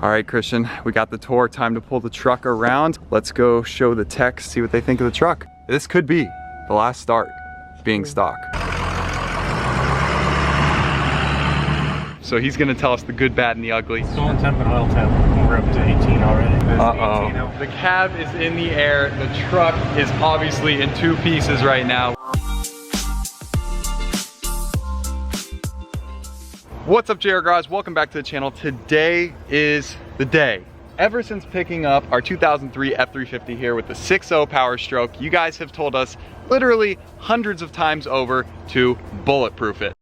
All right, Christian, we got the tour. Time to pull the truck around. Let's go show the techs, see what they think of the truck. This could be the last start being stock. So he's gonna tell us the good, bad, and the ugly. Stolen temp and oil temp. We're up to 18 already. Uh-oh. The cab is in the air. The truck is obviously in two pieces right now. What's up, JR Garage? Welcome back to the channel. Today is the day. Ever since picking up our 2003 F350 here with the 6.0 Powerstroke, you guys have told us literally hundreds of times over to bulletproof it.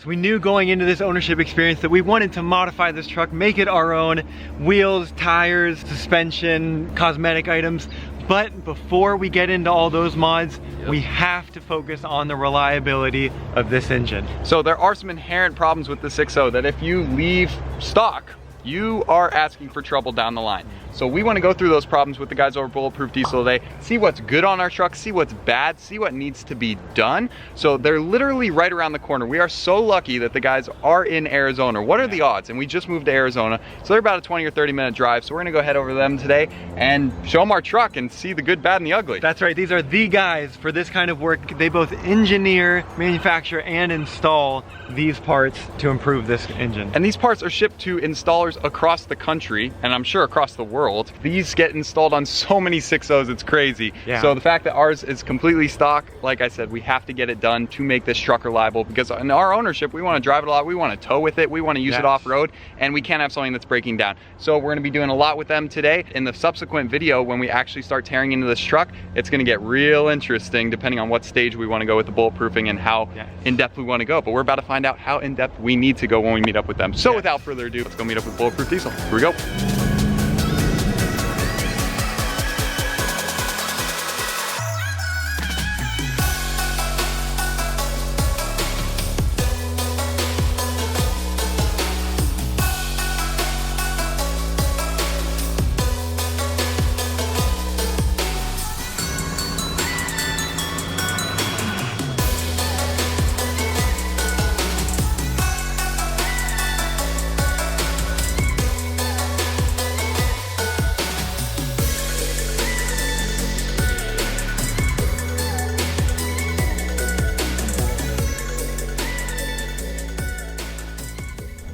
We knew going into this ownership experience that we wanted to modify this truck, make it our own. Wheels, tires, suspension, cosmetic items. But before we get into all those mods, we have to focus on the reliability of this engine. So there are some inherent problems with the 6.0 that if you leave stock, you are asking for trouble down the line. So we want to go through those problems with the guys over BulletProof Diesel today, see what's good on our truck, see what's bad, see what needs to be done. So they're literally right around the corner. We are so lucky that the guys are in Arizona. What are the odds? And we just moved to Arizona, so they're about a 20 or 30 minute drive. So we're gonna go head over to them today and show them our truck and see the good, bad, and the ugly. That's right, these are the guys for this kind of work. They both engineer, manufacture, and install these parts to improve this engine. And these parts are shipped to installers across the country, and I'm sure across the world. These get installed on so many 6.0s, it's crazy. Yeah. So the fact that ours is completely stock, like I said, we have to get it done to make this truck reliable, because in our ownership, we want to drive it a lot, we want to tow with it, we want to use it off-road, and we can't have something that's breaking down. So we're going to be doing a lot with them today. In the subsequent video, when we actually start tearing into this truck, it's going to get real interesting depending on what stage we want to go with the bulletproofing and how in-depth we want to go. But we're about to find out how in-depth we need to go when we meet up with them. So without further ado, let's go meet up with BulletProof Diesel. Here we go.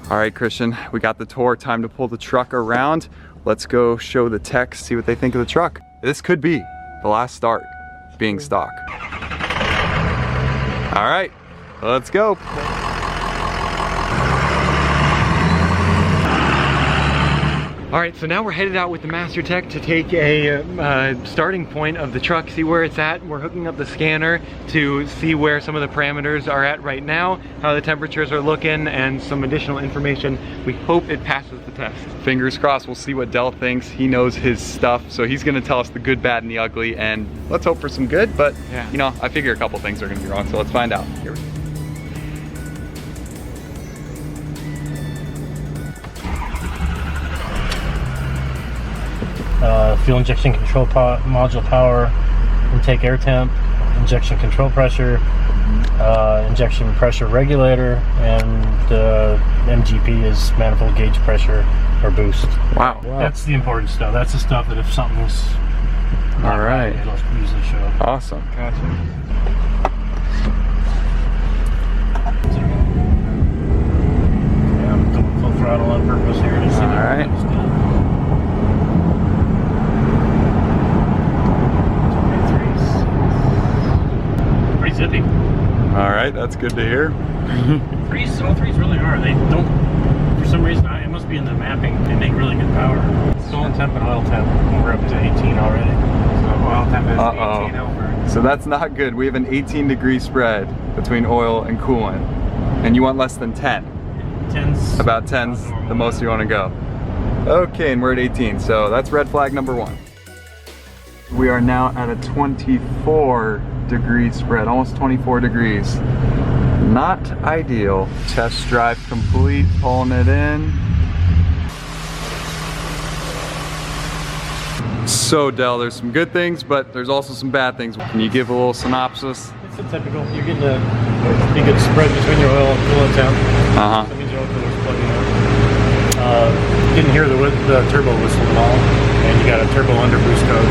All right, Christian, we got the tour. Time to pull the truck around. Let's go show the techs, see what they think of the truck. This could be the last start being stock. All right, let's go. All right, so now we're headed out with the Master Tech to take a starting point of the truck, see where it's at. We're hooking up the scanner to see where some of the parameters are at right now, how the temperatures are looking, and some additional information. We hope it passes the test. Fingers crossed, we'll see what Dell thinks. He knows his stuff, so he's gonna tell us the good, bad, and the ugly, and let's hope for some good, but you know, I figure a couple things are gonna be wrong, so let's find out. Here we go. Fuel injection control module power, intake air temp, injection control pressure, injection pressure regulator, and the MGP is manifold gauge pressure or boost. Wow. That's the important stuff. That's the stuff that if something's not right, it'll usually show. Awesome. Gotcha. Yeah, I'm going full throttle on purpose here to see that everything's good. Zippy. All right, that's good to hear. All threes really are. They don't, for some reason, it must be in the mapping. They make really good power. Stolen temp and oil temp. We're up to 18 already. So oil temp is 18 over. So that's not good. We have an 18-degree spread between oil and coolant, and you want less than 10. 10's about 10's the most you want to go. Okay, and we're at 18, so that's red flag number 1. We are now at a 24-degree spread, almost 24 degrees. Not ideal. Test drive complete, pulling it in. So Del, there's some good things, but there's also some bad things. Can you give a little synopsis? It's a typical. You're getting a pretty good spread between your oil and coolant temp. That means your oil cooler's plugging in. You didn't hear the turbo whistle at all, and you got a turbo under boost code.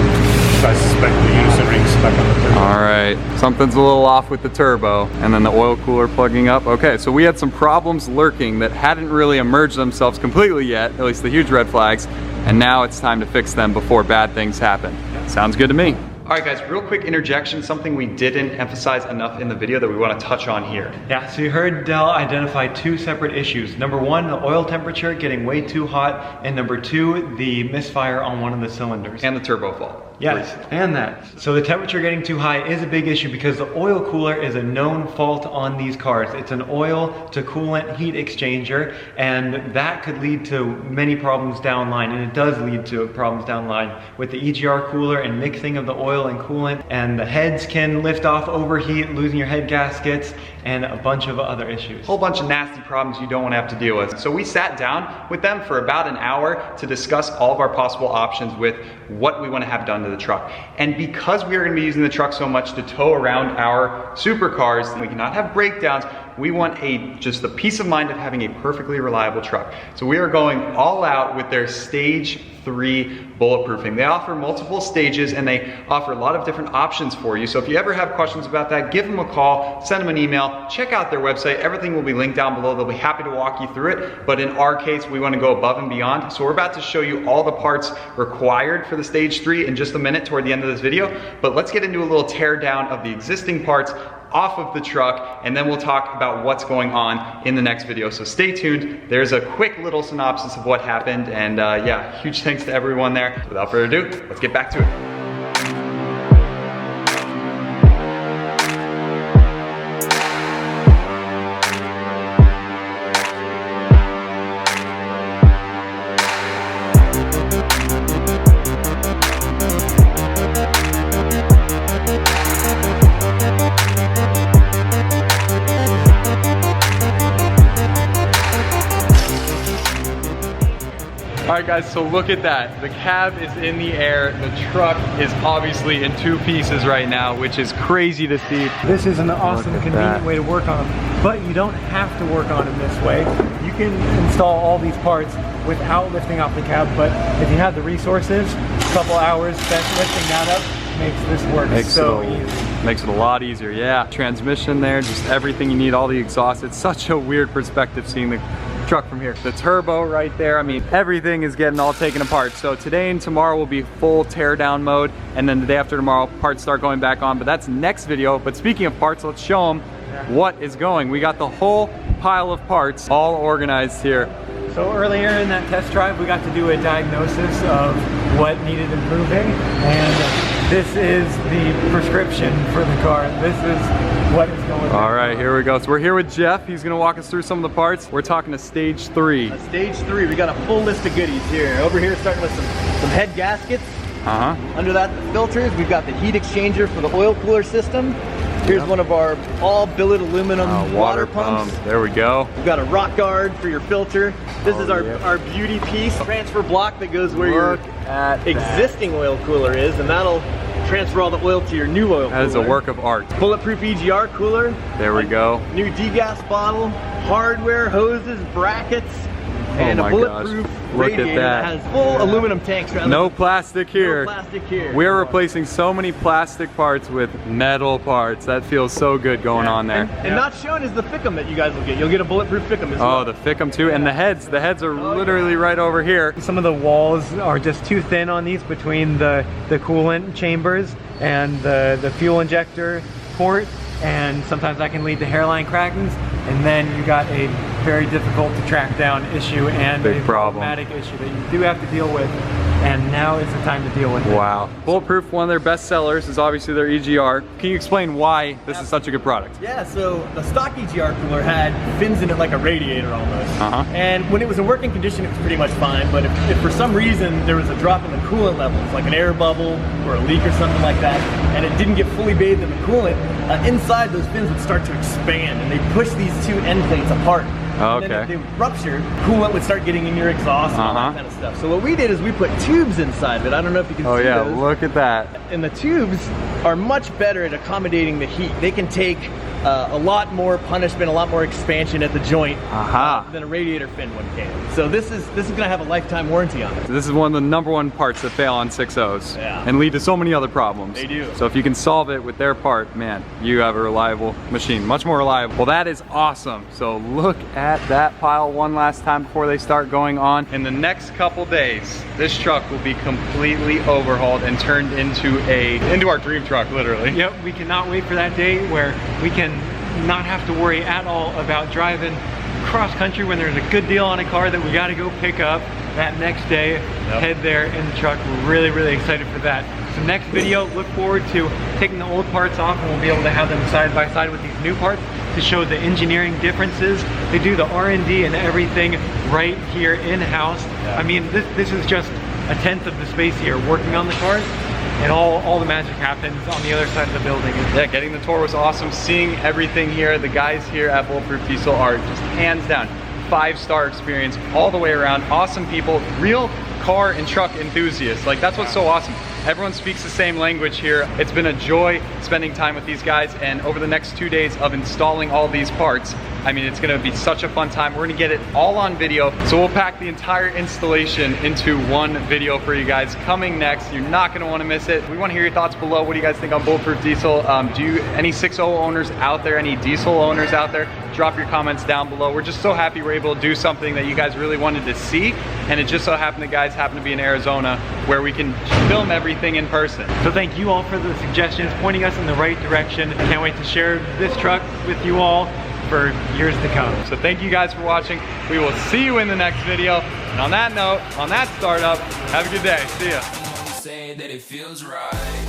So I suspect the unison ring's stuck on the turbo. All right, something's a little off with the turbo, and then the oil cooler plugging up. Okay, so we had some problems lurking that hadn't really emerged themselves completely yet, at least the huge red flags, and now it's time to fix them before bad things happen. Sounds good to me. All right guys, real quick interjection, something we didn't emphasize enough in the video that we want to touch on here. Yeah, so you heard Del identify two separate issues. Number one, the oil temperature getting way too hot, and number two, the misfire on one of the cylinders. And the turbo fault. Yes, and that. So the temperature getting too high is a big issue because the oil cooler is a known fault on these cars. It's an oil to coolant heat exchanger, and that could lead to many problems down line, and it does lead to problems down line with the EGR cooler and mixing of the oil and coolant, and the heads can lift off, overheat, losing your head gaskets, and a bunch of other issues. Whole bunch of nasty problems you don't want to have to deal with. So we sat down with them for about an hour to discuss all of our possible options with what we want to have done to the truck. And because we are going to be using the truck so much to tow around our supercars, we cannot have breakdowns. We want just the peace of mind of having a perfectly reliable truck. So we are going all out with their stage 3 bulletproofing. They offer multiple stages and they offer a lot of different options for you. So if you ever have questions about that, give them a call, send them an email, check out their website. Everything will be linked down below. They'll be happy to walk you through it. But in our case, we want to go above and beyond. So we're about to show you all the parts required for the stage 3 in just a minute toward the end of this video. But let's get into a little tear down of the existing parts off of the truck, and then we'll talk about what's going on in the next video. So stay tuned. There's a quick little synopsis of what happened, and yeah, huge thanks to everyone there. Without further ado, let's get back to it. Alright guys, so look at that. The cab is in the air. The truck is obviously in 2 pieces right now, which is crazy to see. This is an awesome, convenient way to work on them, but you don't have to work on them this way. You can install all these parts without lifting off the cab, but if you have the resources, a couple hours spent lifting that up makes this work so easy. Makes it a lot easier, yeah. Transmission there, just everything you need, all the exhaust. It's such a weird perspective seeing the truck from here. The turbo right there, I mean, everything is getting all taken apart. So today and tomorrow will be full tear down mode, and then the day after tomorrow, parts start going back on, but that's next video. But speaking of parts, let's show them what is going. We got the whole pile of parts all organized here. So earlier in that test drive, we got to do a diagnosis of what needed improving, and this is the prescription for the car. This is what is going on. All right, here we go. So we're here with Jeff. He's gonna walk us through some of the parts. We're talking to stage 3. Stage 3, we got a full list of goodies here. Over here, starting with some head gaskets. Under that, the filters. We've got the heat exchanger for the oil cooler system. Here's one of our all billet aluminum water pumps. There we go. We've got a rock guard for your filter. This is our beauty piece transfer block that goes where your existing oil cooler is, and that'll transfer all the oil to your new oil cooler. That is a work of art. Bulletproof EGR cooler. There we go. New degas bottle, hardware, hoses, brackets, and a bulletproof radiator that has full aluminum tanks. No plastic here. No plastic here. We're replacing so many plastic parts with metal parts. That feels so good going on there. And not shown is the FICM that you guys will get. You'll get a bulletproof FICM as well. Oh, the FICM too, and the heads. The heads are literally right over here. Some of the walls are just too thin on these between the coolant chambers and the fuel injector port, and sometimes that can lead to hairline crackings, and then you got a very difficult to track down issue and a problematic issue that you do have to deal with, and now is the time to deal with it. Wow. Bulletproof, one of their best sellers is obviously their EGR. Can you explain why this is such a good product? Yeah, so the stock EGR cooler had fins in it like a radiator almost. And when it was in working condition, it was pretty much fine, but if for some reason there was a drop in the coolant levels, like an air bubble or a leak or something like that, and it didn't get fully bathed in the coolant, inside those fins would start to expand, and they push these two end plates apart. Okay. And then if they ruptured, coolant would start getting in your exhaust and all that kind of stuff. So what we did is we put tubes inside of it. I don't know if you can see those. Look at that. And the tubes are much better at accommodating the heat. They can take a lot more punishment, a lot more expansion at the joint than a radiator fin one can. So this is gonna have a lifetime warranty on it. This is one of the #1 parts that fail on 6.0s and lead to so many other problems. They do. So if you can solve it with their part, man, you have a reliable machine, much more reliable. Well, that is awesome. So look at that pile one last time before they start going on. In the next couple days, this truck will be completely overhauled and turned into our dream truck, literally. Yep, we cannot wait for that day where we can not have to worry at all about driving cross country when there's a good deal on a car that we got to go pick up that next day, head there in the truck. We're really, really excited for that. So next video, look forward to taking the old parts off, and we'll be able to have them side by side with these new parts to show the engineering differences. They do the R&D and everything right here in-house. I mean, this is just a tenth of the space here working on the cars. And all the magic happens on the other side of the building. Yeah, getting the tour was awesome. Seeing everything here, the guys here at BulletProof Diesel are just hands down 5-star experience all the way around. Awesome people, real car and truck enthusiasts. Like, that's what's so awesome. Everyone speaks the same language here. It's been a joy spending time with these guys, and over the next 2 days of installing all these parts, I mean, it's gonna be such a fun time. We're gonna get it all on video. So we'll pack the entire installation into one video for you guys coming next. You're not gonna wanna miss it. We wanna hear your thoughts below. What do you guys think on BulletProof Diesel? Any 6.0 owners out there, any diesel owners out there? Drop your comments down below. We're just so happy we're able to do something that you guys really wanted to see. And it just so happened the guys happen to be in Arizona where we can film everything in person. So thank you all for the suggestions, pointing us in the right direction. Can't wait to share this truck with you all for years to come. So thank you guys for watching. We will see you in the next video. And on that note, on that startup, have a good day. See ya. Saying that it feels right.